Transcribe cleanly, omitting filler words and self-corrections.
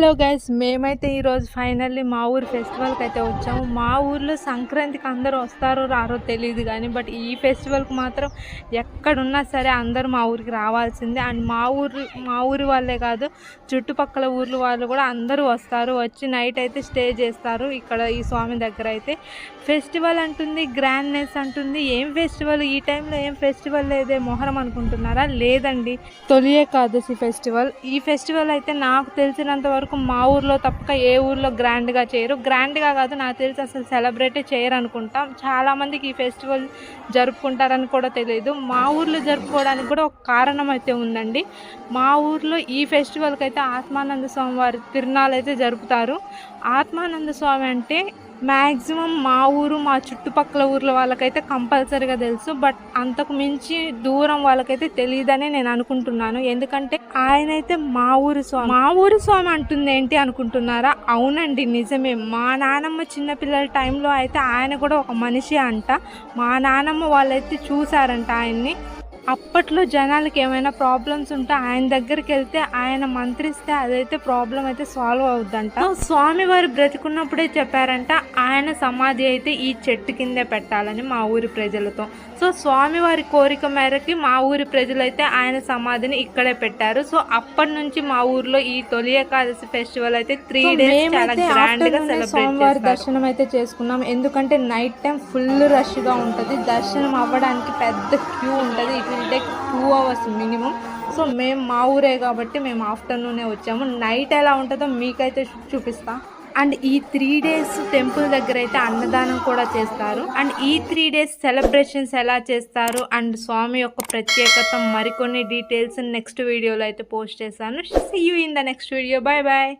Hello guys, మేమైతే ఈరోజు finally మా ఊరు ఫెస్టివల్కి అయితే వచ్చాము. మా ఊర్లో సంక్రాంతికి అందరూ వస్తారో రారో తెలియదు కానీ బట్ ఈ ఫెస్టివల్కి మాత్రం ఎక్కడున్నా సరే అందరూ మా ఊరికి రావాల్సిందే. అండ్ మా ఊరి వాళ్ళే కాదు, చుట్టుపక్కల ఊర్ల వాళ్ళు కూడా అందరూ వస్తారు. వచ్చి నైట్ అయితే స్టే చేస్తారు ఇక్కడ ఈ స్వామి దగ్గర. అయితే ఫెస్టివల్ అంటుంది, గ్రాండ్నెస్ అంటుంది. ఏం ఫెస్టివల్ ఈ టైంలో? ఏం ఫెస్టివల్ లేదే, మొహరం అనుకుంటున్నారా? లేదండి, తొలి ఏకాదశి ఫెస్టివల్. ఈ ఫెస్టివల్ అయితే నాకు తెలిసినంత వరకు మా ఊర్లో తప్పక ఏ ఊర్లో గ్రాండ్గా చేయరు. గ్రాండ్గా కాదు, నాకు తెలిసి అసలు సెలబ్రేటే చేయరు అనుకుంటాం. చాలామందికి ఈ ఫెస్టివల్ జరుపుకుంటారని కూడా తెలియదు. మా ఊర్లో జరుపుకోవడానికి కూడా ఒక కారణం అయితే ఉందండి. మా ఊర్లో ఈ ఫెస్టివల్కి అయితే ఆత్మానంద స్వామి వారి తిరునాళ్ళు అయితే జరుపుతారు. ఆత్మానంద స్వామి అంటే మ్యాక్సిమం మా ఊరు, మా చుట్టుపక్కల ఊర్ల వాళ్ళకైతే కంపల్సరీగా తెలుసు. బట్ అంతకు మించి దూరం వాళ్ళకైతే తెలియదని నేను అనుకుంటున్నాను. ఎందుకంటే ఆయన అయితే మా ఊరి స్వామి అంటుంది ఏంటి అనుకుంటున్నారా? అవునండి, నిజమే. మా నానమ్మ చిన్నపిల్లల టైంలో అయితే ఆయన కూడా ఒక మనిషి అంట. మా నానమ్మ వాళ్ళైతే చూసారంట ఆయన్ని. అప్పట్లో జనాలకి ఏమైనా ప్రాబ్లమ్స్ ఉంటే ఆయన దగ్గరికి వెళ్తే ఆయన మంత్రిస్తే అదైతే ప్రాబ్లం అయితే సాల్వ్ అవుద్దంట. స్వామివారు బ్రతికున్నప్పుడే చెప్పారంట ఆయన సమాధి అయితే ఈ చెట్టు కిందే పెట్టాలని మా ఊరి ప్రజలతో. సో స్వామివారి కోరిక మేరకి మా ఊరి ప్రజలైతే ఆయన సమాధిని ఇక్కడే పెట్టారు. సో అప్పటి నుంచి మా ఊర్లో ఈ తొలి ఏకాదశి ఫెస్టివల్ అయితే 3 days చాలా గ్రాండ్ గా సెలబ్రేట్ దర్శనం అయితే చేసుకున్నాం. ఎందుకంటే నైట్ టైం ఫుల్ రష్ గా ఉంటుంది. దర్శనం అవ్వడానికి పెద్ద క్యూ ఉంటుంది. It will take 2 hours minimum. So మేము మా ఊరే కాబట్టి మేము ఆఫ్టర్నూనే వచ్చాము. నైట్ ఎలా ఉంటుందో మీకైతే చూపిస్తా. అండ్ ఈ 3 days టెంపుల్ దగ్గర అయితే అన్నదానం కూడా చేస్తారు. అండ్ ఈ 3 days సెలబ్రేషన్స్ ఎలా చేస్తారు అండ్ స్వామి యొక్క ప్రత్యేకత మరికొన్ని డీటెయిల్స్ నెక్స్ట్ వీడియోలో అయితే పోస్ట్ చేశాను. See you in the next video. Bye bye.